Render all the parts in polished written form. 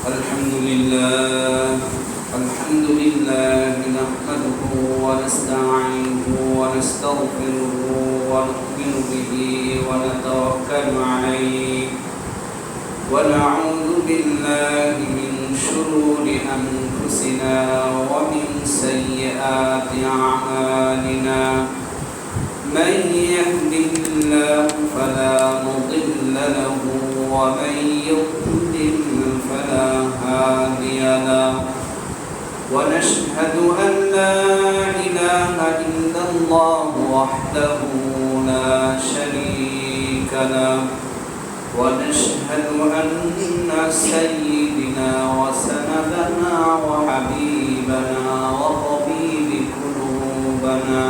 الحمد لله نحمده ونستعينه ونستغفره ونؤمن به ونتوكل عليه ونعوذ بالله من شرور أنفسنا ومن سيئات أعمالنا من يهده الله فلا مضل له ومن يضلل فلا هادي له ونشهد أن لا إله إلا الله وحده لا شريك له ونشهد أن سيدنا وسندنا وحبيبنا وطبيب قلوبنا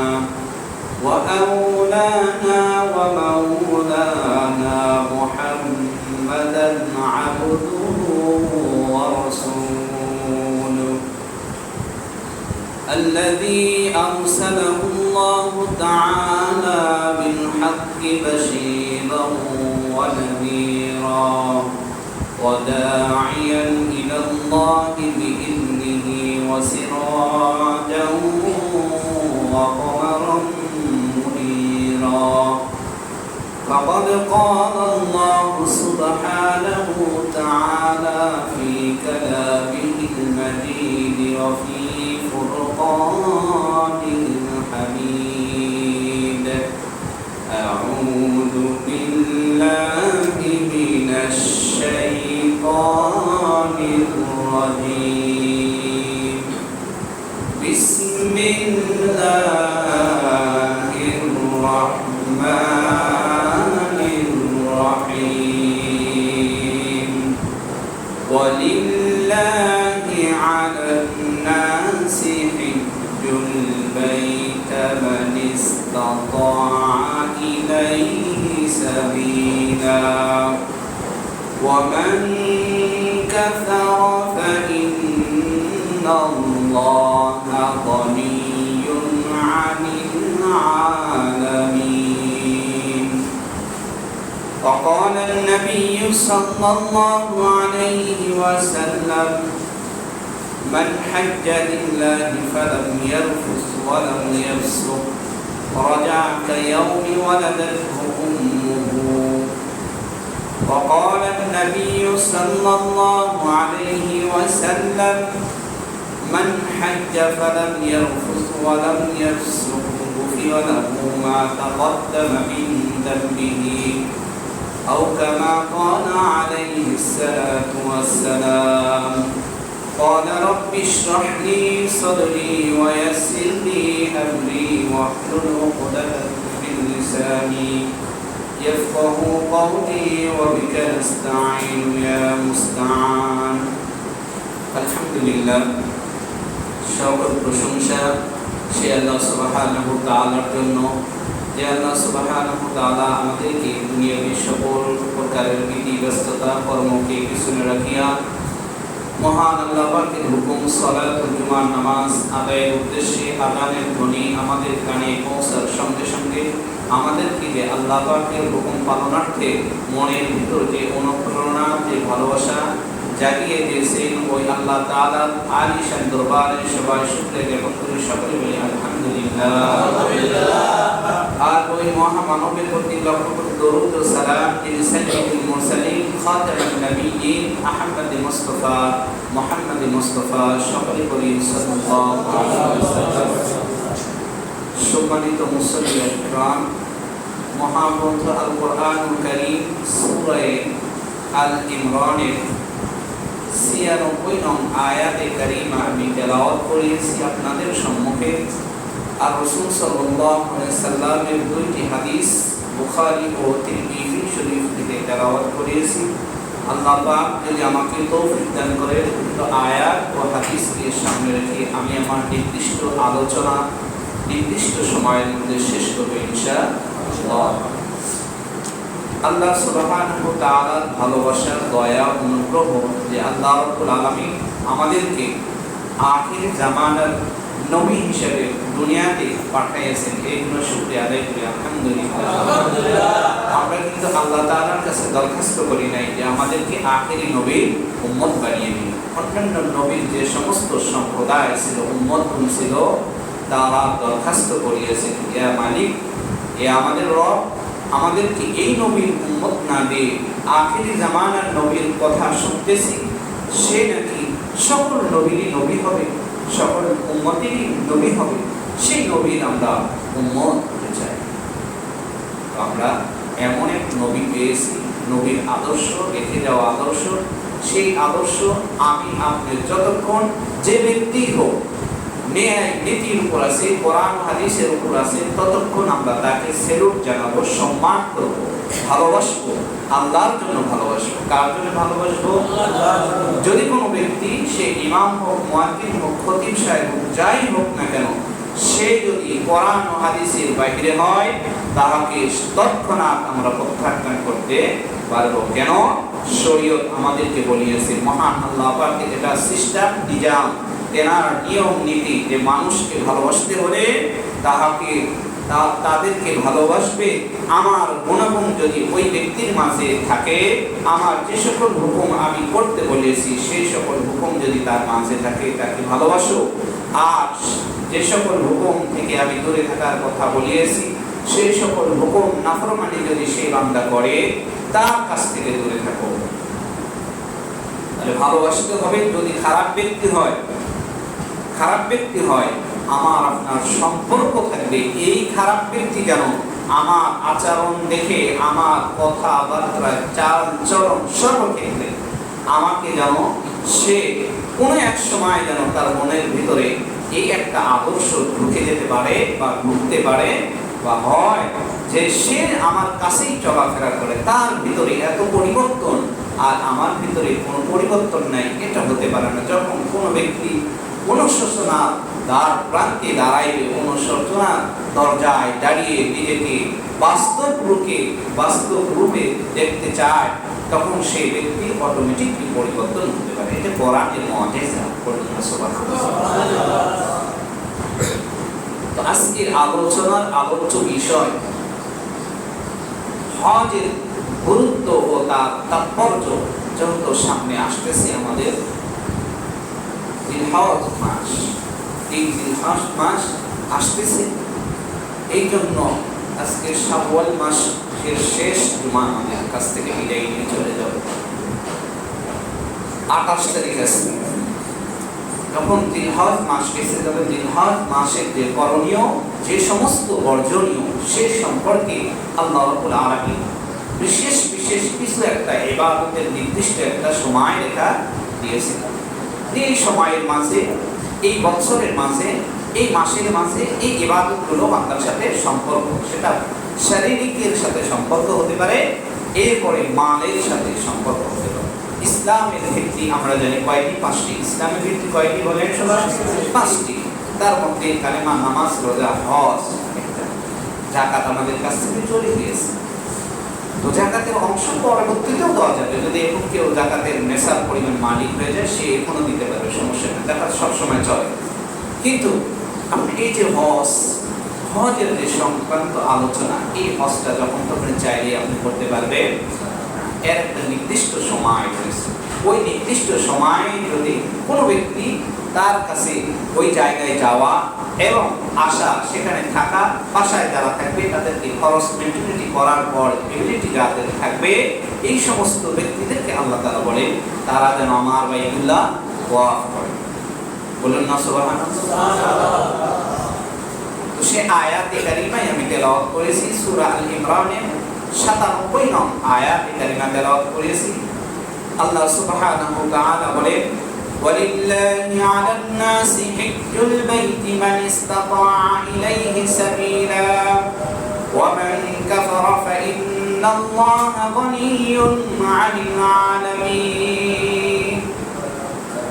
وأولانا ومولانا محمدا عبده ورسوله الذي أرسله الله تعالى بالحق بشيرا ونذيرا وداعيا إلى الله بإذنه وسراجا وقمرا منيرا فقد قال الله سبحانه تعالى في كلامه المجيد وفي فرقانه الحميد أعوذ بالله من الشيطان الرجيم بسم الله الرحمن الرحيم ولله على الناس حج البيت من استطاع إليه سبيلا ومن كفر فإن الله غني عن العالمين وقال النبي صلى الله عليه وسلم من حج لله فلم يرفث ولم يفسق رجع كيوم ولدته أمه وقال النبي صلى الله عليه وسلم من حج فلم يرفث ولم يفسق غفر له ما تقدم من ذنبه أو كما قال عليه الصلاة والسلام قال رب اشرح لي صدري ويسر لي أمري واحلل عقدة من لساني يفقه قولي وبك نستعين يا مستعان الحمد لله সকল প্রশংসা সে আল্লাহ সুবহানাহু ওয়া তাআলার জন্য যে আল্লাহ সুবহানাহু ওয়া তাআলা আমাদেরকে দুনিয়াবী সকল প্রকারের বিধি ব্যস্ততা কর্মকে পিছনে রাখিয়া মহান আল্লাহ পাকের হুকুম সালাতুল জুমার নামাজ আদায়ের উদ্দেশ্যে আযানের ধ্বনি আমাদের কানে পৌঁছার সঙ্গে সঙ্গে আমাদেরকে যে আল্লাহ পাকের হুকুম পালনার্থে মনের ভিতর যে অনুপ্রেরণা যে ভালোবাসা জাগিয়ে দিয়েছেন ওই আল্লাহ তাআলার আলিশান দরবারে সবাই শুকরিয়া জ্ঞাপন করি সকলে বলি আলহামদুলিল্লাহ আর ওই মহামানবের প্রতি লক্ষ কোটি দরুদ ও সালাম যিনি সাইয়্যিদুল মুরসালিন খাতামুন নবিয়্যিন আহমদ মুস্তাফা সকলে বলি সাল্লাল্লাহু আলাইহি ওয়াসাল্লাম সম্মানিত মুসল্লি ইকরাম মহাগ্রন্থ আল কোরআনুল কারীম সূরা আল ইমরানের 96 নং আয়াতে কারিমা আমি তেলাওয়াত করেছি আপনাদের সম্মুখে আর রাসূল সাল্লাল্লাহু আলাইহি সাল্লামের দুইটি হাদিস বুখারী ও তিরমিজি শরীফ থেকে তেলাওয়াত করেছি আল্লাহ পাক যদি আমাকে তৌফিক দান করেন তো আয়াত ও হাদিসকে সামনে রেখে আমি আমার নির্দিষ্ট আলোচনা নির্দিষ্ট সময়ের মধ্যে শেষ করব ইনশাআল্লাহ আল্লাহ সুবহানাহু ওয়া তাআলার ভালোবাসা দয়া অনুগ্রহ যে আল্লাহ রাব্বুল আলামিন আমাদেরকে আখির জামানার নবী হিসেবে দুনিয়াতে পাঠিয়েছেন এইগুলো শুকরিয়া আদায় করি আলহামদুলিল্লাহ। আমরা কিন্তু আল্লাহ তাআলার কাছে দরখাস্ত করি নাই যে আমাদেরকে আখিরি নবীর উম্মত বানিয়ে দিন, অন্যান্য নবীর যে সমস্ত সম্প্রদায় ছিল, উম্মতগণ ছিল, তারা দরখাস্ত করিয়েছেন, ইয়া মালিক, এ আমাদের রব, আমাদেরকে এই নবীর উম্মত না দিয়ে আখিরি জামানার নবীর কথা শুনতেছি, সে নাকি সকল নবীরই নবী হবে, সকল উম্মতেরই নবী হবে, সেই নবীর আমরা উম্মত হতে চাই। আমরা এমন এক নবী পেয়েছি, নবীর আদর্শ, রেখে যাওয়া আদর্শ, সেই আদর্শ আমি আপনি যতক্ষণ যে ব্যক্তি হোক ন্যায় নীতির উপর আছে, কোরআন হাদিসের উপর আছে, ততক্ষণ আমরা তাকে সেলুট জানাবো, সম্মান করবো, ভালোবাসবো, আল্লাহর জন্য ভালোবাসবো। কার জন্য ভালোবাসবো? যদি কোনো ব্যক্তি, সে ইমাম হোক, মুয়াজ্জিন হোক, খতিব সাহেব হোক, যাই হোক না কেন, সে যদি কোরআন ও হাদিসের বাইরে হয়, তাহাকে তৎক্ষণাৎ আমরা প্রত্যাখ্যান করতে পারবো। কেন? শরীয়ত আমাদেরকে বলিয়েছে, মহান আল্লাহ পাকের এটা সিস্টেম, নিজাম, তেনার নিয়ম নীতি, যে মানুষকে ভালোবাসতে হলে তাহাকে তাদেরকে ভালোবাসবে। আমার গুণগুণ যদি ওই ব্যক্তির মাঝে থাকে, আমার যে সকল হুকুম আমি করতে বলেছি সেই সকল হুকুম যদি তার মাঝে থাকে, তাকে ভালোবাসো। আর যে সকল হুকুম থেকে আমি দূরে থাকার কথা বলিয়েছি, সেই সকল হুকুম নাফরমানি যদি সেই বান্দা করে, তার কাছ থেকে দূরে থাকো। তাহলে ভালোবাসতে হবে। যদি খারাপ ব্যক্তি হয়, আমার আপনার সম্পর্ক থাকবে, এই খারাপ ব্যক্তি যেন আমার আচরণ দেখে, আমার কথাবার্তা, চাল চলন, সর্বক্ষেত্রে আমাকে যেন সে কোনো এক সময় যেন তার মনের ভিতরে এই একটা আদর্শ ঢুকে যেতে পারে বা ঢুকতে পারে, বা হয় যে সে আমার কাছেই চলাফেরা করে, তার ভিতরে এত পরিবর্তন আর আমার ভিতরে কোনো পরিবর্তন নাই, এটা হতে পারে না। যখন কোনো ব্যক্তি অনুশোচনা দ্বার প্রান্তে দাঁড়াইবে, অনুশোচনা দরজায় দাঁড়িয়ে নিজেকে বাস্তব রূপে দেখতে চায়, তখন সেই ব্যক্তি অটোমেটিকলি পরিবর্তন হতে পারে। এটা কোরআনের মুআজিজা। তো আজকের আলোচনার আলোচ্য বিষয় হজের গুরুত্ব ও তার তাৎপর্য। যেহেতু সামনে আসতেছে আমাদের জিলহজ মাস, এই জিলহজ মাস আসতেছে, এই জন্য আজকে শাওয়াল মাসের শেষ জুমা আমাদের কাছ থেকে বিদায় নিয়ে চলে যাবে। 28 তারিখ আছে, যখন জিলহজ মাস এসে যাবে, জিলহজ মাসের যে করণীয়, যে সমস্ত বর্জনীয়, সে সম্পর্কে আল্লাহ রাব্বুল আলামিন বিশেষ কিছু একটা ইবাদতের নির্দিষ্ট একটা সময় রেখা দিয়েছেন। এই সময়ের মাঝে, এই বছরের মাঝে, এই মাসের মাঝে এই ইবাদতগুলো বান্দার সাথে সম্পর্ক, সেটা শারীরিকের সাথে সম্পর্ক হতে পারে, এরপরে মালের সাথে সম্পর্ক হতে পারে। ইসলামের ভিত্তি আমরা জানি কয়টি? 5টি। ইসলামের ভিত্তি কয়টি বলেন সবাই? 5টি। তার মধ্যে কালেমা, নামাজ, রোজা, হজ, যাকাত আমাদের কাছ থেকে চলে গিয়েছে। তো জাকাতের অংশ পরবর্তীতেও দেওয়া যাবে, যদি এখন কেউ জাকাতের নেশার পরিমাণ মালিক হয়ে যায়, সে এখনো দিতে পারবে, সমস্যা নেই, জাকাত সবসময় চলে। কিন্তু আপনি এই যে হজের যে সংক্রান্ত আলোচনা, এই হজটা যখন তখন চাইলে আপনি করতে পারবেন। এর একটা নির্দিষ্ট সময় রয়েছে, ওই নির্দিষ্ট সময় যদি কোনো ব্যক্তি তার কাছে ওই জায়গায় যাওয়া এবং আসা, সেখানে থাকা, বাসায় যারা থাকবে তাদেরকে খরচ মেন্টেনিটি করার পর এবিলিটি যাদের থাকবে, এই সমস্ত ব্যক্তিদেরকে আল্লাহ তাআলা বলে তারা যেন আমার বাইতুল্লাহ ওয়াফ করে। বলুন না সুবহানাল্লাহ। তো সে আয়াতে কারিমায় আমি তেলাওয়াত করেছি, সূরা আল ইমরানের 97 নং আয়াতে কারিমা তেলাওয়াত করেছি। আল্লাহ সুবহানাহু ওয়া তাআলা বলেন, وَلِلَّهِ عَلَى النَّاسِ حِجُّ الْبَيْتِ مَنِ اسْتَطَاعَ إِلَيْهِ سَبِيلًا وَمَنْ كَفَرَ فَإِنَّ اللَّهَ غَنِيٌّ عَنِ الْعَالَمِينَ।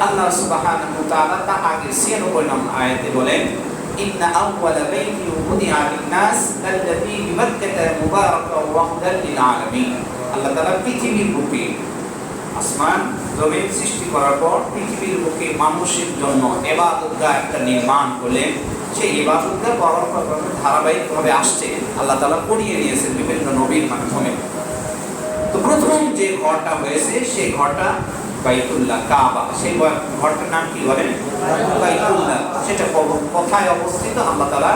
আল্লাহ সুবহানাহু ওয়া তাআলা তা আগে 96 নং আয়াতে বলেন, إن أول بيت وضع للناس الذي بمكة مباركا وهدى للعالمين। আল্লাহ তাআলা পৃথিবীর বুকে, আসমান জমিন সৃষ্টি করার পর পৃথিবীর বুকে মানুষের জন্য ইবাদতগাহ একটা নির্মাণ করলেন। সেই ইবাদতগাহ ধারাবাহিকভাবে আসছে, আল্লাহ তাআলা করিয়ে নিয়েছেন বিভিন্ন নবীর মাধ্যমে। তো প্রথম যে ঘরটা হয়েছে, সেই ঘরটা বাইতুল্লাহ কাবা, সেই ঘরটার নাম কি বলেন? বাইতুল্লাহ। সেটা কোথায় অবস্থিত? আল্লাহ তাআলা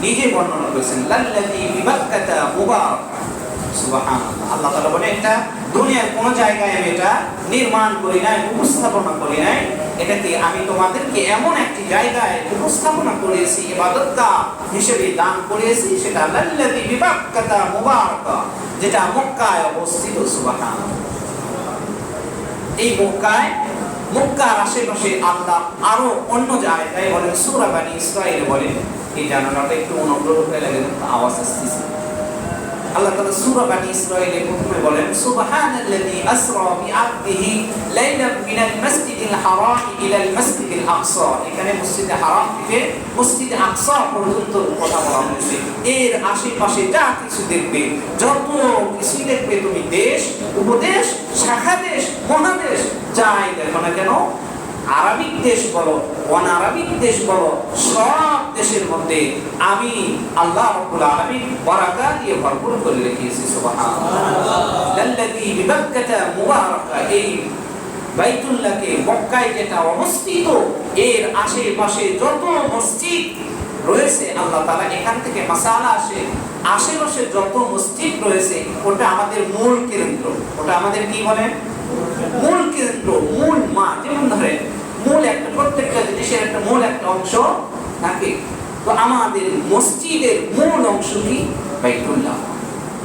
নিজে বর্ণনা করেছেন, লাল্লাযী বিবাক্কাতা মুবারাক। সুবহানাল্লাহ। আল্লাহ তাআলা বলেন, এটা দুনিয়ার কোন জায়গায় আমি এটা নির্মাণ করি নাই, উপস্থাপনা করি নাই, এটাকে আমি তোমাদেরকে এমন একটি জায়গায় উপস্থাপনা করেছি, ইবাদতগাহ হিসেবে দান করেছি, সেটা লাল্লাযী বিবাক্কাতা মুবারাক, যেটা মক্কায় অবস্থিত। সুবহানাল্লাহ। এই মক্কার আশেপাশে আল্লাহ আরো অন্য জায়গায় বলেন, সূরা বনী ইসরাঈলে বলেন, এই জানালাটা একটু অনগ্রহ হয়ে লাগে, আওয়াজ আসতেছে। আল্লাহ তাআলা সূরা বনী ইসরাঈলে প্রথমে বলেন, সুবহানাল্লাযী আসরা বিআবদিহি লাইলাম মিনাল মাসজিদিল হারাম ইলাল মাসজিদিল আকসা। এখানে মসজিদে হারাম থেকে মসজিদে আকসা পর্যন্ত কথা বলা হয়েছে। এর আশেপাশে যা কিছু দেখবে, যত কিছু দেখবে তুমি, দেশ, উপদেশ, শাখা দেশ, মহাদেশ, যাই দেখো না কেন, আরবিক দেশ বলো, অনারবিক দেশ বলো, সব দেশের মধ্যে আমি আল্লাহ রাব্বুল আলামিন বারাকাত দিয়ে ভরপুর করে রেখেছি। সুবহানাল্লাহ। লাল্লাযী বিবাক্কাতা মুবারাকা, এই বাইতুল্লাহকে মক্কায় যেটা অবস্থিত, এর আশেপাশে যত মসজিদ রয়েছে, আল্লাহ তাআলা এখান থেকে মাসালা আসে, আশেপাশে যত মসজিদ রয়েছে ওটা আমাদের মূল কেন্দ্র। ওটা আমাদের কি বলে? মূল কেন্দ্র, মূল মা। যেমন ধরে মূল একটা, প্রত্যেকটা জিনিসের একটা মূল একটা অংশ থাকে। তো আমাদের মসজিদের মূল অংশ কি? বাইতুল্লাহ।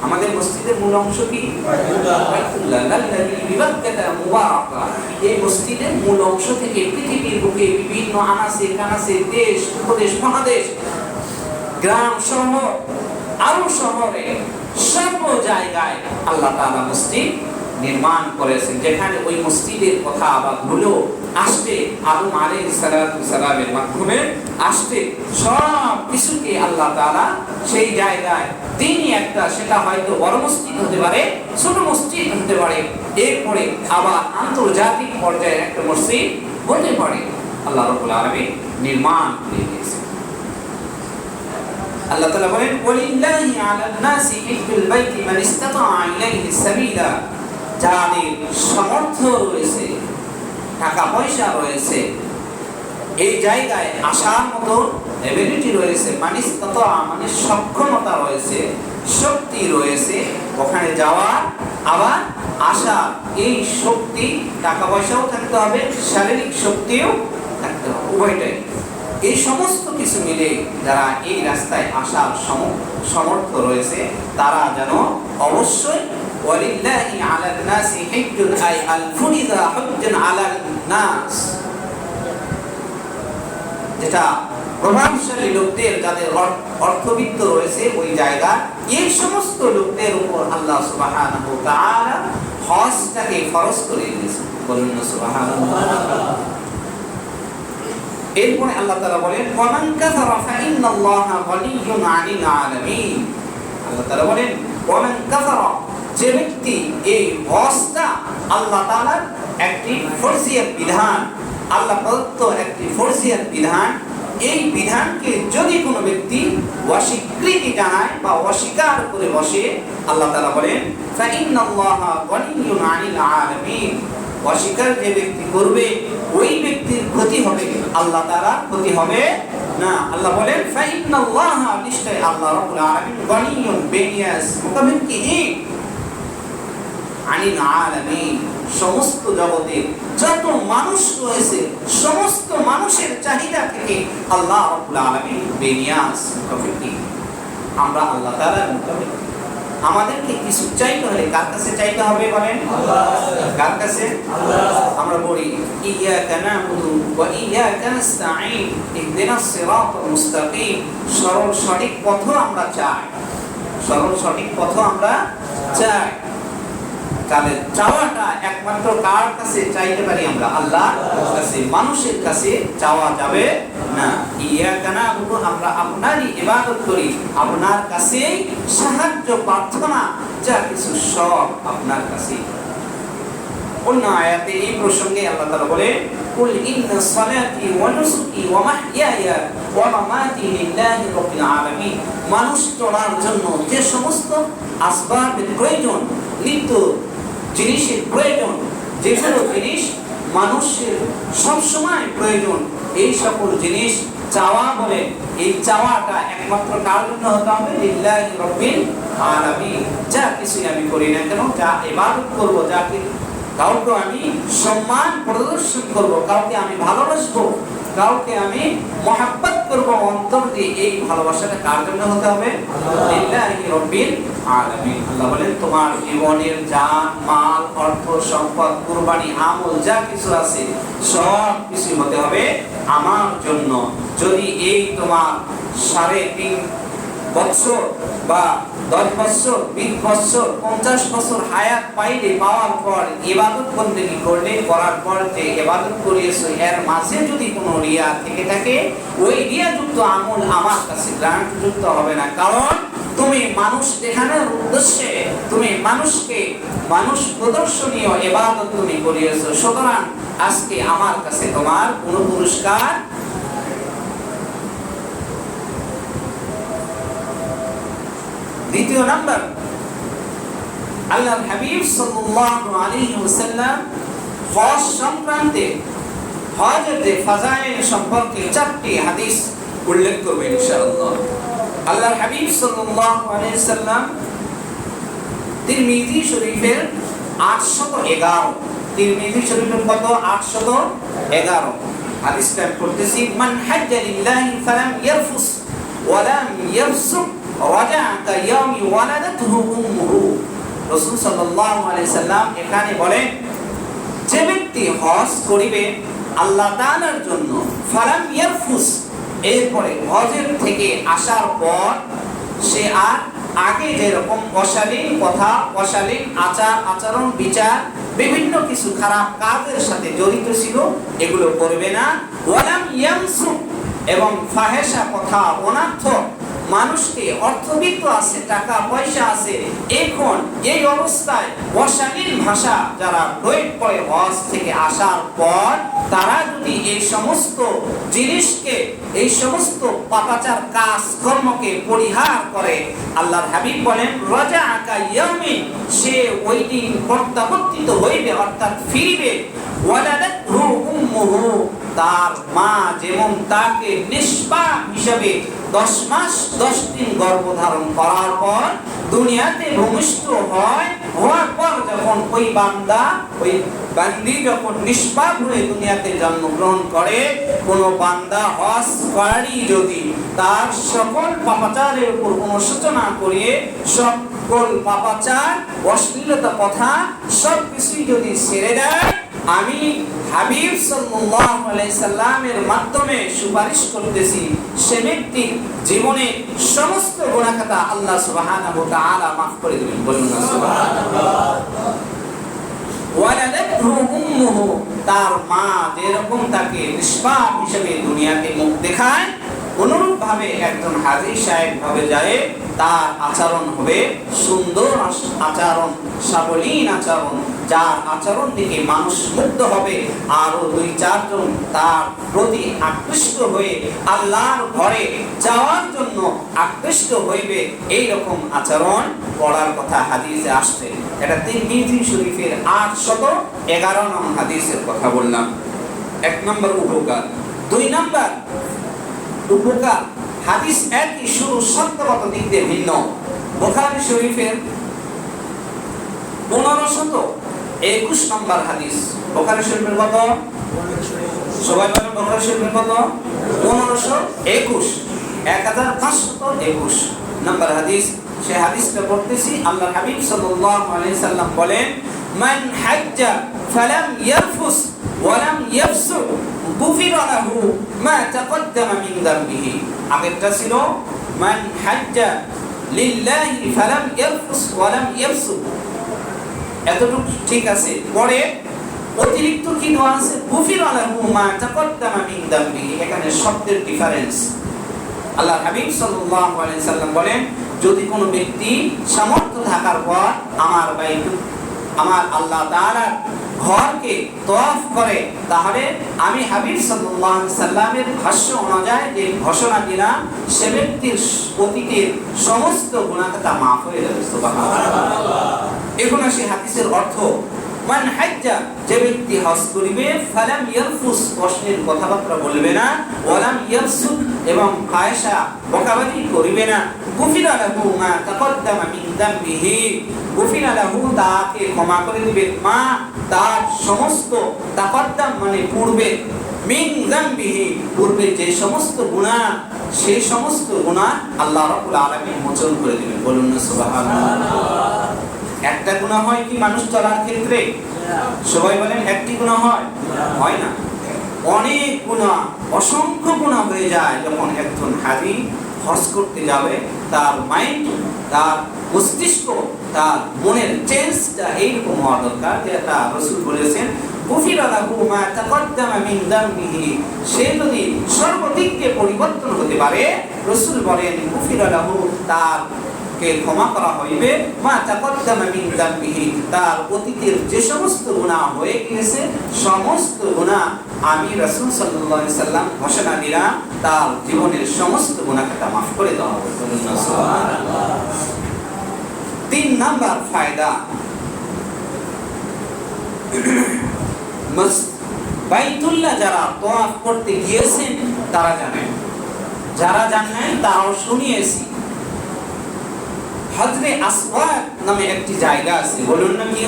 আমাদের মসজিদের মূল অংশ কি? বাইতুল্লাহ। লাল্লাযী বিবাক্কাতা মুবারাকা। এই মসজিদের মূল অংশ থেকে পৃথিবীর বুকে বিভিন্ন আনাসে কানাসে, দেশ, উপদেশ, মহাদেশ, গ্রাম, শহর, আরো শহরে, সব জায়গায় আল্লাহ তাআলা মসজিদ নির্মাণ করেছেন, যেখানে ওই মসজিদের কথা আবার হলো আসতে আদম আলাইহিস সালামের মাধ্যমে আসতে সব কিছুকে আল্লাহ তাআলা সেই জায়গায় তিনি একটা, সেটা হয়তো বড় মসজিদ হতে পারে, ছোট মসজিদ হতে পারে, এরপরে আবার আন্তর্জাতিক পর্যায়ে একটা মসজিদ হতে পারে, আল্লাহ রাব্বুল আলামিন নির্মাণ করে দিয়েছেন। আল্লাহ তাআলা বলেন, ওয়ালিল্লাহি আলান নাসি হিজ্জুল বাইতি মান ইসতাতাআ ইলাইহি সাবিলা। যাদের সামর্থ্য রয়েছে, টাকা পয়সা রয়েছে, এই জায়গায় আসার মতো এবিলিটি রয়েছে, মানে সক্ষমতা রয়েছে, শক্তি রয়েছে, ওখানে যাওয়ার আবার আসা, এই শক্তি, টাকা পয়সাও থাকতে হবে, শারীরিক শক্তিও থাকতে হবে, উভয়টাই। এই সমস্ত কিছু মিলে যারা এই রাস্তায় আসার সমর্থ রয়েছে, তারা যেন অবশ্যই ওয়ালিল্লাহি আলান নাসি হিজ্জুন আই আল ফুরিদা হুজ্জান আলান নাস, যেটা প্রভাবশালী লোকদের, যাদের অর্থবিত্ত রয়েছে ওই জায়গা, এই সমস্ত লোকদের উপর আল্লাহ সুবহানাহু ওয়া তাআলা হজটাকে ফরজ করে দিয়েছেন। বলুন না সুবহানাল্লাহ। এরপরে আল্লাহ তাআলা বলেন, ওয়া মান কাফারা ফা ইন্নাল্লাহা গনিয়্যুন আনিল আলামিন। আল্লাহ তাআলা বলেন, ওয়া মান কাফারা, যে ব্যক্তি এই হজটা আল্লাহ তাআলার একটি ফরজিয়াত বিধান, আল্লাহ প্রদত্ত একটি ফরজিয়াত বিধান, এই বিধানকে যদি কোনো ব্যক্তি অস্বীকৃতি জানায় বা অস্বীকার করে বসে, আল্লাহ তাআলা বলেন, ফা ইন্নাল্লাহা গনিয়্যুন আনিল আলামিন। অস্বীকার যে ব্যক্তি করবে ওই ব্যক্তির ক্ষতি হবে, আল্লাহ তাআলা ক্ষতি হবে না। আল্লাহ বলেন, ফা ইন্নাল্লাহা, নিশ্চয় আল্লাহ রাব্বুল আলামিন, গনিয়্যুন, বেনিয়াস, মুতামাক্কিন আনিল আলামিন, সমস্ত জগতের যত মানুষ রয়েছে, সমস্ত মানুষের চাহিদা থেকে আল্লাহ রাব্বুল আলামিন বেনিয়াস, মুতামাক্কিন। আমরা আল্লাহ তাআলার মুতামাক্কিন। আমাদেরকে কিছু চাইতে হলে কার কাছে চাইতে হবে বলেন? আল্লাহ। কার কাছে? আল্লাহ। আমরা বলি, ইয়াকা না'বুদু ওয়া ইয়াকা নাস্তাঈন, ইহদিনাস সিরাতাল মুস্তাকিম। সরল সঠিক পথ আমরা চাই, সরল সঠিক পথ আমরা চাই। তাহলে চাওয়াটা একমাত্র কার কাছে চাইতে পারি? আমরা আল্লাহর কাছে, মানুষের কাছে চাওয়া যাবে না। ইয়াকা না'বুদু, আমরা আপনারই ইবাদত করি, আপনার কাছে সাহায্য প্রার্থনা, যা কিছু সব আপনার কাছে। অন্য আয়াতে এই প্রসঙ্গে আল্লাহ তাআলা বলে, কুল ইন্না সালাতি ওয়া নুসুকি ওয়া মাহইয়ায়া ওয়া মামাতি লিল্লাহি রাব্বিল আলামিন। মানুষ চলার জন্য যে সমস্ত আসবাবের প্রয়োজন, নিত্য জিনিসের প্রয়োজন, যেসব জিনিস মানুষের সবসময় প্রয়োজন, এই সকল জিনিস চাওয়া বলে, এই চাওয়াটা একমাত্র কার জন্য হতে হবে? লিল্লাহি রাব্বিল আলামিন। যা কিছু আমি করি না কেন, যা ইবাদত করব, যাকে কাউকে আমি সম্মান প্রদর্শন করব, কাউকে আমি ভালোবাসবো, কাউকে আমি মহব্বত করব অন্তর দিয়ে, এই ভালোবাসাটা কার জন্য হতে হবে? লিল্লাহি রাব্বিল আলামিন। আল্লাহ বলেন তোমার জীবনের জান, মাল, অর্থ, সম্পদ, কুরবানি, আমল যা কিছু আছে সব কিছু হতে হবে আমার জন্য। যদি এই তোমার 3.5 বছর বা 10 বছর, 20 বছর, 50 বছর হায়াত পাওয়ার পর ইবাদত বন্দেগী করলে, করার পর যে ইবাদত করিয়েছো এর মাঝে যদি কোনো রিয়া থেকে থাকে, ওই রিয়াযুক্ত আমল আমার কাছে গ্রহণযোগ্য হবে না। কারণ তুমি মানুষ দেখানোর উদ্দেশ্যে, তুমি মানুষ প্রদর্শনীয় ইবাদত তুমি করিয়েছো, সুতরাং আজকে আমার কাছে তোমার কোনো পুরস্কার। দ্বিতীয় নাম্বার, আল্লাহর হাবিব সাল্লাল্লাহু আলাইহি ওয়াসাল্লাম হজ সংক্রান্তে, হজের যে ফাজাইল সম্পর্কে 4টি হাদিস উল্লেখ করবে ইনশাআল্লাহ। আল্লাহর হাবিব সাল্লাল্লাহু আলাইহি ওয়াসাল্লাম তিরমিজি শরীফের 811, তিরমিজি শরীফের কত? 811 হাদিসটা পড়তেছি। মান হাজ্জা লিল্লাহি ফালাম ইয়ারফুস ওয়া লাম ইয়াফসুক রাজা'a কায়াউমি ওয়ালাদাতহু উম্মুহু। রাসূল সাল্লাল্লাহু আলাইহি সাল্লাম এখানে বলেন, যে ব্যক্তি হজ করিবে আল্লাহ তাআলার জন্য, ফালাম ইয়ারফুস, এরপরে হজের থেকে আসার পর সে আর আগে যেরকম অশালীন কথা, অশালীন আচার আচরণ, বিচার, বিভিন্ন কিছু খারাপ কাজের সাথে জড়িত ছিল, এগুলো করবে না। ওয়ালাম ইয়ামসুক, এবং ফাহেশা কথা, অনর্থক, মানুষকে অর্থবিত্ত আছে, টাকা পয়সা আছে, এখন এই অবস্থায় অশালীন ভাষা যারা প্রয়োগ করে হজ থেকে আসার পর, তারা যদি এই সমস্ত জিনিসকে, এই সমস্ত পাপাচার কাজ কর্মকে পরিহার করে, আল্লাহর হাবিব বলেন রাজা'a কায়াউমিন, সে ওই দিন প্রত্যাবর্তিত হইবে, অর্থাৎ ফিরবে। ওয়ালাদাতহু উম্মুহু, তার মা যেমন তাকে নিষ্পাপ হিসাবে 10 মাস 10 দিন গর্ভধারণ করার পর দুনিয়াতে ভূমিষ্ঠ হওয়ার পর যখন ওই বান্দি যখন নিষ্পাপ হয়ে দুনিয়াতে জন্মগ্রহণ করে, কোন বান্দা হজ করারই যদি তার সকল পাপাচারের উপর অনুশোচনা করিয়ে, সকল পাপাচার, অশ্লীলতা কথা সব কিছুই যদি ছেড়ে দেয়, আমি হাবিব সাল্লাল্লাহু আলাইহি সাল্লামের মাধ্যমে সুপারিশ করতেছি, সে ব্যক্তি জীবনে সমস্ত গুনাহ খাতা আল্লাহ সুবহানাহু ওয়া তাআলা মাফ করে দিবেন। বলুন না সুবহানাল্লাহ। ওয়ালাদাতহু উম্মুহু, তার মা যেরকম তাকে নিষ্পাপ হিসেবে দুনিয়াতে মুখ দেখায়, অনুরূপ ভাবে একজন হাজী সাহেব ভাবে যায়, তার আচরণ হবে সুন্দর আচরণ, সাবলীন আচরণ, যার আচরণ থেকে মানুষ মুগ্ধ হবে, আরো 2-4 জন তার প্রতি আকৃষ্ট হয়ে আল্লাহর ঘরে যাওয়ার জন্য আকৃষ্ট হইবে। এই রকম আচরণ পড়ার কথা হাদিসে আসছে। এটা তিরমিজি শরীফের 811 নং হাদিসের কথা বললাম। 1 নম্বর উপকার। 2 নম্বর উপকার, হাদিস একই, শুরু শব্দগত দিক দিয়ে ভিন্ন। বুখারী শরীফের 1521 নম্বর হাদিস। বুখারী শরীফের কত? সবাই বলেন বুখারী শরীফের কত? 1521, 1521 নম্বর হাদিস। সেই হাদিসটা পড়তেছি। আল্লাহর হাবিব সাল্লাল্লাহু আলাইহি সাল্লাম বলেন, মান হাজ্জা ফালাম ইয়ারফুস ওয়া লাম ইয়াফসুক গুফিরা লাহু মা তাকদ্দামা মিন যামবিহি। আগেরটা ছিল মান হাজ্জা লিল্লাহি ফালাম ইয়ারফুস ওয়া লাম ইয়াফসুক, এতটুকু ঠিক আছে। পরে অতিরিক্ত কি দেওয়া আছে? গুফিরা লাহু মা তাকদ্দামা মিন যামবিহি। এখানে শব্দের ডিফারেন্স। আল্লাহর হাবিব সাল্লাল্লাহু আলাইহি সাল্লাম বলেন, যদি কোনো ব্যক্তি সামর্থ্য থাকার পর আমার আল্লাহ তাআলার ঘরকে তওয়াফ করে, তাহলে আমি হাবিব সাল্লাল্লাহু আলাইহি সাল্লামের ভাষ্য অনুযায়ী যে ঘোষণা দিলাম, সে ব্যক্তির অতীতের সমস্ত গুনাহ খাতা মাফ হয়ে যাবে। সুবহানাল্লাহ। এখন আসে হাদিসের অর্থ। মান হাজ্জা, যে ব্যক্তি হজ করিবে, ফালাম ইয়ারফুস, অশ্লীল কথাবার্তা বলবে না, ওয়ালাম ইয়ারসুদ, এবং ফায়সা বকাবাজি করিবে না, গুফিরা লাহু মা তাকদ্দামা মিন যামবিহি, গুফিরা লাহু, তাকে ক্ষমা করে দিবে, মা, তার সমস্ত, তাকদ্দাম মানে পূর্বে, মিন যামবিহি, পূর্বে যে সমস্ত গুনাহ, সেই সমস্ত গুনাহ আল্লাহ রাব্বুল আলামিন মোচন করে দিবেন। বলুন না সুবহানাল্লাহ। একটা গুনাহ হয় কি মানুষ চলার ক্ষেত্রে? সবাই বলেন একটি গুনাহ হয় না, অনেক গুনাহ, অসংখ্য গুনাহ হয়ে যায় যখন একজন হাজী হজ করতে যাবে। তার মাইন্ড, তার মস্তিষ্ক, তার মনের চেঞ্জটা এইরকম হওয়া দরকার, যেটা রাসূল বলেছেন গুফিরা লাহু মা তাকদ্দামা মিন যামবিহি, সে যদি সর্বদিকে পরিবর্তন হতে পারে, রাসূল বলেন গুফিরা লাহু, তার কে ক্ষমা করা হইবে, মা তাকদ্দামা মিন যামবিহি, তার অতীতের যে সমস্ত গুনাহ হয়ে গিয়েছে, সমস্ত গুনাহ আমি রাসূল সাল্লাল্লাহু আলাইহি সাল্লাম ঘোষণা দিলাম, তার জীবনের সমস্ত গুনাহকে মাফ করে দেওয়া হবে। সুবহানাল্লাহ। 3 নাম্বার ফায়দা, বাইতুল্লাহ যারা তওয়াফ করতে গিয়েছেন তারা জানেন, যারা জানেন তারাও শুনিয়েছি, হজরে আসওয়াদ নামে একটি জায়গা আছে। বলুন না কি?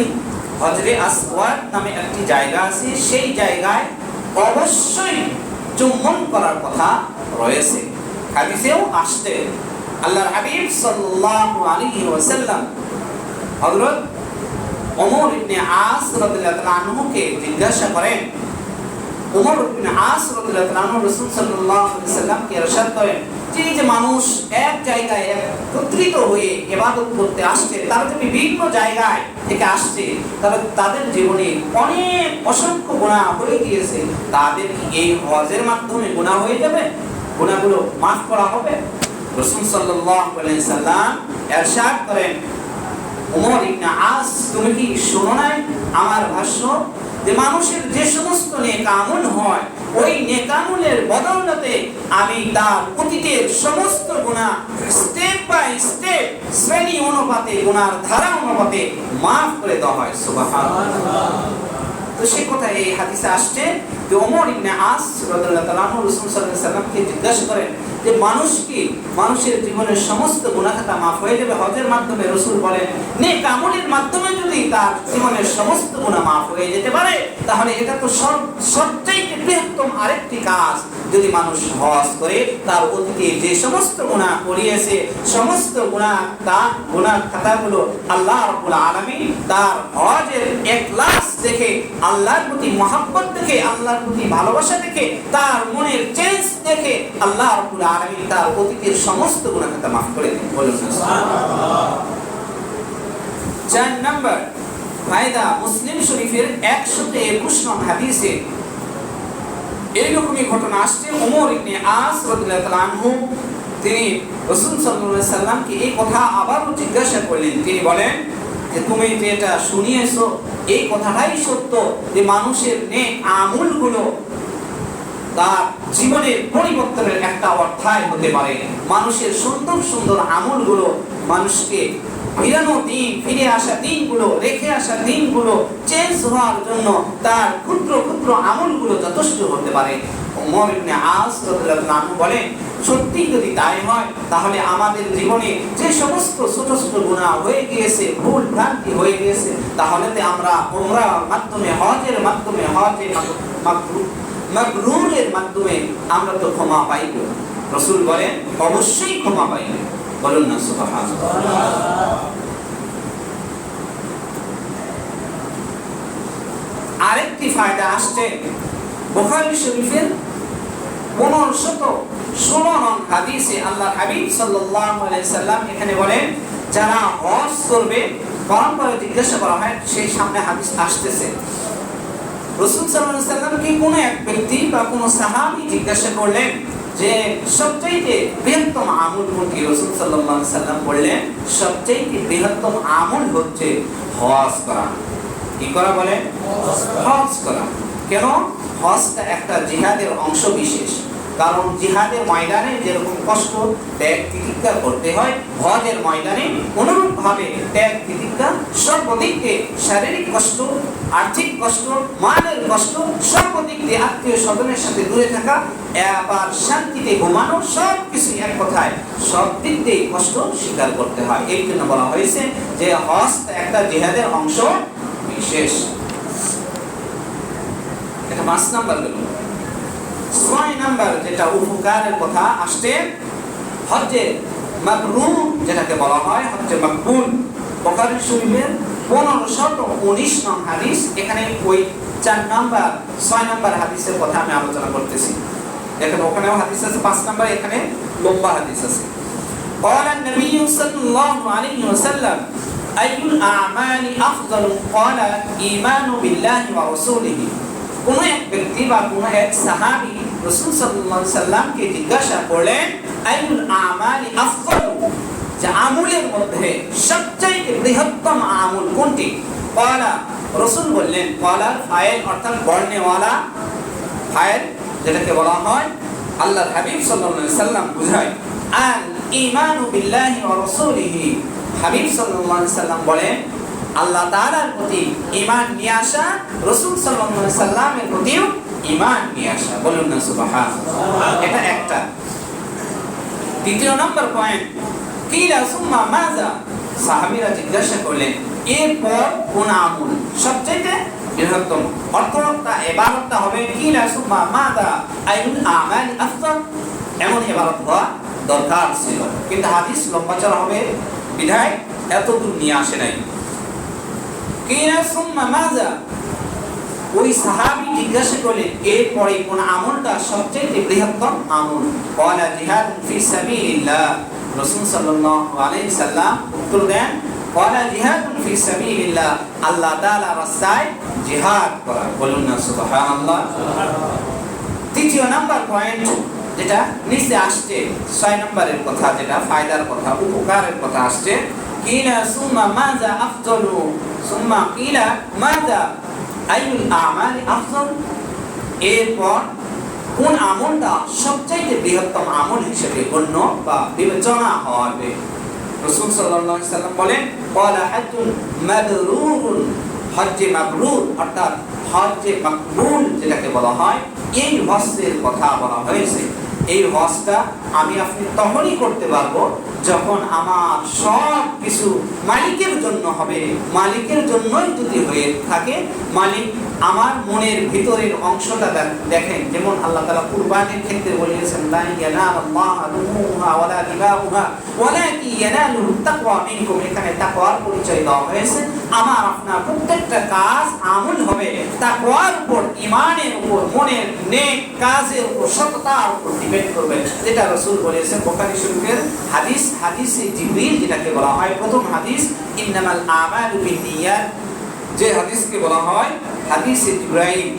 হজরে আসওয়াদ নামে একটি জায়গা আছে, সেই জায়গায় অবশ্যই চুম্বন করার কথা রয়েছে, হাদিসেও আসছে। আল্লাহর হাবিব সাল্লাল্লাহু আলাইহি ওয়াসাল্লাম হযরত ওমর ইবনে আস রাদিয়াল্লাহু তাআলা আনহুকে জিজ্ঞাসা করেন, ওমর ইবনে আস রাদিয়াল্লাহু তাআলা আনহু রাসূল সাল্লাল্লাহু আলাইহি ওয়াসাল্লামকে ইরশাদ করেন যে মানুষ এক জায়গায় একত্রিত হয়ে ইবাদত করতে আসছে, তারা যদি বিভিন্ন জায়গায় থেকে আসছে, তাহলে তাদের জীবনে অনেক অসংখ্য গুনাহ হয়ে গিয়েছে, তাদের কি এই হজের মাধ্যমে গুনাহ হয়ে যাবে? গুনাহগুলো মাফ করা হবে? রাসূল সাল্লাল্লাহু আলাইহি সাল্লাম ইরশাদ করেন, ওমর ইবনে আস, তুমি কি শোনো নাই আমার ভাষ্য, যে মানুষের যে সমস্ত নেক আমল হয়, ওই নেক আমলের বদৌলতে আমি তার অতীতের সমস্ত গুনাহ স্টেপ বাই স্টেপ, শ্রেণী অনুপাতে, গুনার ধারা অনুপাতে মাফ করে দেওয়া হয়। সুবহানাল্লাহ। তো সে কথা এই হাদিসে আসছে যে ওমর ইবনে আস রাদিয়াল্লাহু তাআলা আনহু রাসূল সাল্লাল্লাহু আলাইহি সাল্লামকে জিজ্ঞাসা করেন যে মানুষ কি, মানুষের জীবনের সমস্ত গুনাহ খাতা মাফ হয়ে যাবে হজের মাধ্যমে? রাসূল বলেন নেক আমলের মাধ্যমে যদি তার জীবনের সমস্ত গুনাহ মাফ হয়ে যেতে পারে, তাহলে এটা তো সবচেয়ে বৃহত্তম আরেকটি কাজ। যদি মানুষ হজ করে তার অতীতে যে সমস্ত গুনাহ করিয়েছে, সমস্ত গুনাহ, তার গুনাহ খাতাগুলো আল্লাহ রাব্বুল আলামিন তার হজের ইখলাস দেখে, আল্লাহর প্রতি মহব্বত দেখে, আল্লাহর প্রতি ভালোবাসা দেখে, তার মনের চেঞ্জ দেখে আল্লাহ রাব্বুল আলামিন তার অতীতের সমস্ত গুনাহ খাতা মাফ করে দেন। বলুন সুবহানাল্লাহ। 4 নাম্বার ফায়দা, মুসলিম শরীফের 121 নং হাদিসে এইরকমই ঘটনা আসছে। ওমর ইবনে আস রাদিয়াল্লাহু তাআলা আনহু তিনি রাসূল সাল্লাল্লাহু আলাইহি সাল্লামকে এই কথা আবারও জিজ্ঞাসা করলেন। তিনি বলেন যে তুমি যেটা শুনিয়েছো এই কথাটাই সত্য, যে মানুষের নেক আমলগুলো তার জীবনের পরিবর্তনের একটা অধ্যায় হতে পারে। মানুষের সুন্দর সুন্দর আমলগুলো মানুষকে ফিরে আসা দিনগুলো, রেখে আসা দিনগুলো চেঞ্জ হওয়ার জন্য তার ক্ষুদ্র ক্ষুদ্র আমলগুলো যথেষ্ট হতে পারে। ওমর ইবনে আস রাদিয়াল্লাহু আনহু বলেন, সত্যি যদি তাই হয়, তাহলে আমাদের জীবনে যে সমস্ত ছোট ছোট গুনাহ হয়ে গিয়েছে, ভুল ভ্রান্তি হয়ে গিয়েছে, তাহলে আমরা উমরার মাধ্যমে, হজের মাধ্যমে, মাবরুরের মাধ্যমে আমরা তো ক্ষমা পাইব। রাসূল বলেন অবশ্যই ক্ষমা পাইব। বলুন না সুবহানাল্লাহ। আরেকটি ফায়দা আসছে বুখারী শরীফের 1516 নং হাদিসে। আল্লাহর হাবিব সাল্লাল্লাহু আলাইহি সাল্লাম এখানে বলেন, যারা হজ করবে, পরম্পরা জিজ্ঞাসা করা হয়, সেই সামনে হাদিস আসতেছে, রাসূল সাল্লাল্লাহু আলাইহি সাল্লামকে কোন এক ব্যক্তি বা কোন সাহাবী জিজ্ঞাসা করলেন যে সবচেয়ে বৃহত্তম আমল কোনটি? রাসূল সাল্লাল্লাহু আলাইহি সাল্লাম বললেন, সবচেয়ে বৃহত্তম আমল হচ্ছে হজ করা। কি করা বলে? হজ করা। কেন? হজটা একটা জিহাদের অংশ বিশেষ। কারণ জিহাদের ময়দানে যেরকম কষ্ট, ত্যাগ, তিতিক্ষা করতে হয়, হজের ময়দানে অনুরূপভাবে ত্যাগ, তিতিক্ষা, সর্বদিকে শারীরিক কষ্ট আর্থিক কষ্ট, মানের কষ্ট, সব দিক দিয়ে আত্মীয় স্বজনের সাথে দূরে থাকা, আবার শান্তিতে ঘুমানো, সব কিছু এক কথায় সব দিক দিয়ে কষ্ট স্বীকার করতে হয়। এই জন্য বলা হয়েছে যে হজ একটা জিহাদের অংশ বিশেষ। এটা 5 নাম্বার গেল। 6 নাম্বার যেটা উপকারের কথা আসছে, হজ্জে মাবরুর যেটাকে বলা হয়, হজ্জে মাকবুল। বুখারী শরীফের 1519 নং হাদিস। এখানে ওই 4 নাম্বার 6 নাম্বার হাদিসের কথা আমি আলোচনা করতেছি। দেখেন ওখানেও হাদিস আছে 5 নাম্বার, এখানে লম্বা হাদিস আছে। قال النبي صلى الله عليه وسلم أي الأعمال أفضل؟ قال إيمان بالله ورسوله। কোন এক ব্যক্তি বা কোন এক সাহাবী রাসূল সাল্লাল্লাহু আলাইহি সাল্লামকে জিজ্ঞাসা করলেন আইউল আমালি আফদাল, যে আমলের মধ্যে সবচেয়ে বৃহত্তম আমল কোনটি? ক্বালা, রাসূল বললেন, ক্বালা ফাইল অর্থাৎ বর্ণেওয়ালা ফাইল যেটাকে বলা হয়, আল্লাহর হাবিব সাল্লাল্লাহু আলাইহি সাল্লাম বুঝায় আল ঈমানু বিল্লাহি ওয়া রাসূলিহি। হাবিব সাল্লাল্লাহু আলাইহি সাল্লাম বলেন আল্লাহ তাআলার প্রতি ঈমান নিয়ে আসা, রাসূল সাল্লাল্লাহু আলাইহি সাল্লামের প্রতিও ঈমান নিয়ে আসা। বলুন না সুবহানাল্লাহ। এটা একটা। দ্বিতীয় নম্বর পয়েন্ট, কিলা সুম্মা মাযা? সাহাবীরা জিজ্ঞাসা করলেন এরপর কোন আমল সবচেয়ে বৃহত্তম? অর্থটা ইবাদতটা হবে কিলা সুম্মা মাযা আইউল আমালি আফদাল। এমন ইবাদত হওয়া দরকার ছিল, কিন্তু হাদিস লম্বা চড়া হবে বিধায় এত দূর নিয়ে আসে নাই। কিলা সুম্মা মাযা, ওই সাহাবী জিজ্ঞাসা করলেন এরপরে কোন আমলটা সবচেয়ে বৃহত্তম আমল? ক্বালা জিহাদুন ফি সাবিলিল্লাহ। রাসূল সাল্লাল্লাহু আলাইহি সাল্লাম উত্তর দেন ক্বালা জিহাদুন ফি সাবিলিল্লাহ, আল্লাহ তাআলার রাস্তায় জিহাদ করা। বলুন না সুবহানাল্লাহ। তৃতীয় নাম্বার পয়েন্ট যেটা নিচে আসছে 6 নম্বরের কথা, যেটা ফায়দার কথা, উপকারের কথা আসছে, কিলা সুম্মা মাযা আফদালু? সুম্মা কিলা মাযা আইউল আমালি আফদাল? এরপর কোন আমলটা সবচেয়ে বৃহত্তম আমল হিসেবে গণ্য বা বিবেচনা হবে? রাসূল সাল্লাল্লাহু আলাইহি সাল্লাম বলেন ক্বালা হাজ্জুন মাবরুরুন। হজ্জে মাবরুর অর্থাৎ হজ্জে মাকবুল যেটাকে বলা হয়, এই হজ্জের কথা বলা হয়েছে। এই হজটা আমি আপনি তখনই করতে পারবো যখন আমার সব কিছু মালিকের জন্য হবে। মালিকের জন্যই যদি হয়ে থাকে, মালিক আমার মনের ভিতরের অংশটা দেখেন। যেমন আল্লাহ তাআলা কুরবানির ক্ষেত্রে বলেছেন লা ইয়ানালুল্লাহু লুহুমুহা ওয়ালা দিমাউহা ওয়ালাকিন ইয়ানালুহু তাকওয়া মিনকুম। এখানে তাকওয়ার পরিচয় দেওয়া হয়েছে। আমার আপনার প্রত্যেকটা কাজ আমল হবে তাকওয়ার উপর, ঈমানের উপর, মনের নেক কাজের উপর, সততার উপর ডিপেন্ড করবে, যেটা রাসূল বলেছেন। বুখারী শরীফের হাদিস, হাদিসে জিবরিল যেটাকে বলা হয়, প্রথম হাদিস ইন্নামাল আমালু বিন্নিয়াত, যে হাদিসকে বলা হয় হাদিসে জিবরাইল,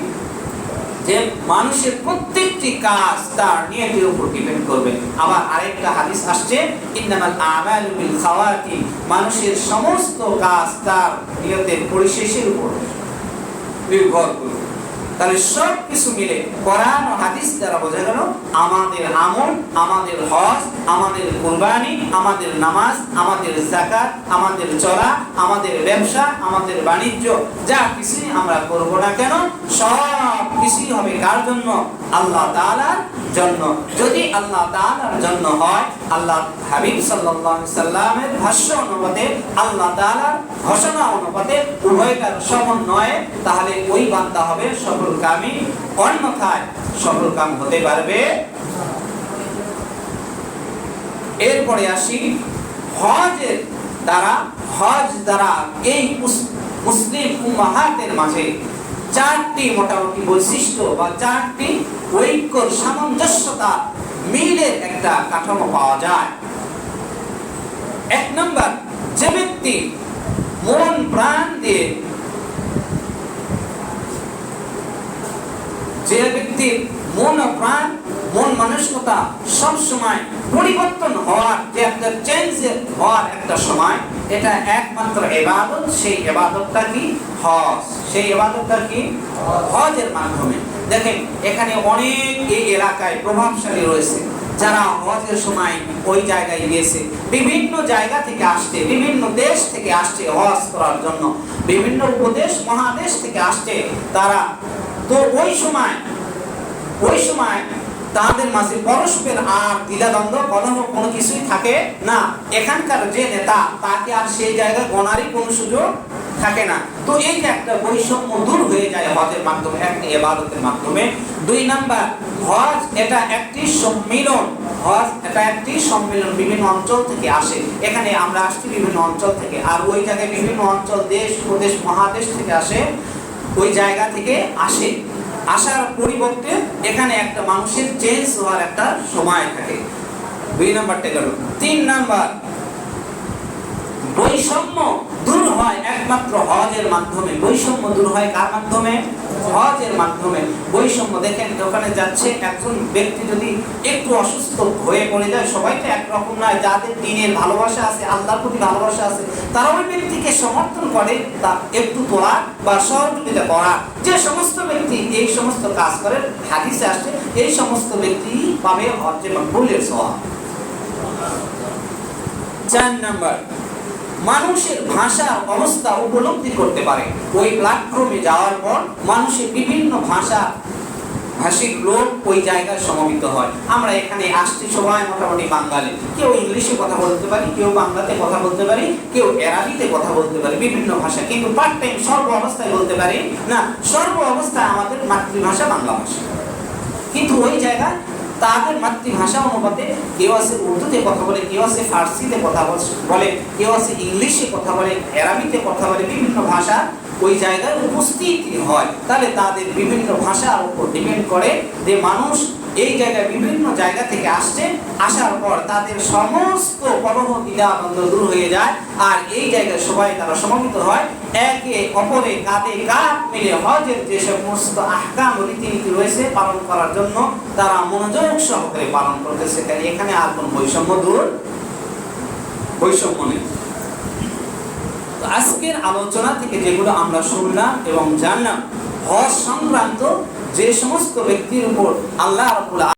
যে মানুষের প্রত্যেকটি কাজ তার নিয়তের উপর ডিপেন্ড করবে। আবার আরেকটা হাদিস আসছে ইন্নামাল আমালু বিল খাওয়াতিম, মানুষের সমস্ত কাজ তার নিয়তের পরিশেষের উপর নির্ভর করবে। তাহলে সব কিছু মিলে কোরআন ও হাদিস দ্বারা বোঝা গেল আমাদের আমল, আমাদের হজ, আমাদের কুরবানি, আমাদের নামাজ, আমাদের যাকাত, আমাদের চলা, আমাদের ব্যবসা, আমাদের বাণিজ্য, যা কিছুই আমরা করব না কেন সব কিছুই হবে কার জন্য? আল্লাহ তাআলার জন্য। যদি আল্লাহ তাআলার জন্য হয়, আল্লাহ হাবিব সাল্লাল্লাহু আলাইহি সাল্লামের ভাষ্য অনুপাতে, আল্লাহ তাআলার ঘোষণা অনুপাতে উভয়টার সমন্বয়ে, তাহলে ওই বান্দা হবে সফলকামী। অন্যথায় সফলকাম হতে পারবে। এরপরে আসি হজের দ্বারা, হজ দ্বারা এই মুসলিম উম্মাহাতের মাঝে 4টি মোটামুটি বৈশিষ্ট্য বা 4টি ঐক্যর সামঞ্জস্যতা মিলের একটা কাঠামো পাওয়া যায়। 1 নম্বর, যে ব্যক্তি মন প্রাণ দিয়ে, যে ব্যক্তির মন ও প্রাণ, মন মানসিকতা সব সময় পরিবর্তন হওয়ার, যে একটা চেঞ্জ হওয়ার একটা সময়, এটা একমাত্র ইবাদত। সেই ইবাদতটা কি? হজ। সেই ইবাদতটা কি? হজের মাধ্যমে। দেখেন এখানে অনেক এই এলাকায় প্রভাবশালী রয়েছে যারা হজের সময় ওই জায়গায় গিয়েছে, বিভিন্ন জায়গা থেকে আসছে, বিভিন্ন দেশ থেকে আসছে হজ করার জন্য, বিভিন্ন উপদেশ মহাদেশ থেকে আসছে তারা। তো ওই সময় তাদের মাঝে পরস্পর আর দ্বিধাদ্বন্দ্ব কলহ কোনো কিছুই থাকে না। এখানকার যে নেতা তাকে আর সেই জায়গায় গণারই কোনো সুযোগ থাকে না। তো এই যে একটা বৈষম্য দূর হয়ে যায় হজের মাধ্যমে, একটা ইবাদতের মাধ্যমে। 2 নাম্বার, হজ এটা একটি সম্মিলন। হজ এটা একটি সম্মিলন, বিভিন্ন অঞ্চল থেকে আসে। এখানে আমরা আসছি বিভিন্ন অঞ্চল থেকে, আর ওই জায়গায় বিভিন্ন অঞ্চল, দেশ প্রদেশ মহাদেশ থেকে আসে, ওই জায়গা থেকে আসে। আসার পরিবর্তে এখানে একটা মানুষের চেঞ্জ হওয়ার একটা সময় থাকে। 2 নাম্বারটা গেল। 3 নাম্বার, বৈষম্য দূর হয় একমাত্র হজের মাধ্যমে। বৈষম্য দূর হয় কার মাধ্যমে? হজের মাধ্যমে। বৈষম্য দেখেন, ওখানে যাচ্ছে একজন ব্যক্তি যদি একটু অসুস্থ হয়ে পড়ে যায়, সবাই তো একরকম নয়। যাদের দিনের ভালোবাসা আছে, আল্লাহর প্রতি ভালোবাসা আছে, তারা ওই ব্যক্তিকে সমর্থন করে, তা একটু তোলা বা সহযোগিতা করা। যে সমস্ত ব্যক্তি এই সমস্ত কাজ করে, হাদিসে আসছে এই সমস্ত ব্যক্তি পাবে হজ্জে মাকবুলের সওয়াব। 4 নাম্বার, মানুষের ভাষার অবস্থা উপলব্ধি করতে পারে। ওই প্ল্যাটফর্মে যাওয়ার পর মানুষের বিভিন্ন ভাষিক লোক ওই জায়গায় সমবেত হয়। আমরা এখানে আসছি সবাই মোটামুটি বাঙালি, কেউ ইংলিশে কথা বলতে পারি, কেউ বাংলাতে কথা বলতে পারি, কেউ আরবিতে কথা বলতে পারি, বিভিন্ন ভাষা। কিন্তু পার্ট টাইম সর্ব অবস্থায় বলতে পারি না। সর্ব অবস্থায় আমাদের মাতৃভাষা বাংলা ভাষা। কিন্তু ওই জায়গায় তাদের মাতৃভাষা অনুপাতে কেউ আছে উর্দুতে কথা বলে, কেউ আছে ফার্সিতে কথা বলে, কেউ আছে ইংলিশে কথা বলে, আরবিতে কথা বলে, বিভিন্ন ভাষা ওই জায়গায় উপস্থিতি হয়। তাহলে তাদের বিভিন্ন ভাষার উপর ডিপেন্ড করে যে মানুষ এই জায়গায় বিভিন্ন জায়গা থেকে আসছে। আসার পর তাদের সমস্ত কলহ দ্বিধাদ্বন্দ্ব দূর হয়ে যায়, আর এই জায়গায় সবাই তারা সমবেত হয় একে অপরে কাঁধে কাঁধ মিলে হজের যে সমস্ত আহকাম রীতিনীতি রয়েছে পালন করার জন্য তারা মনোযোগ সহকারে পালন করতেছে। এখানে আর কোন বৈষম্য নেই। আজকের আলোচনা থেকে যেগুলো আমরা শুনলাম এবং জানলাম, হজ সংক্রান্ত যে সমস্ত ব্যক্তির উপর আল্লাহ রাব্বুল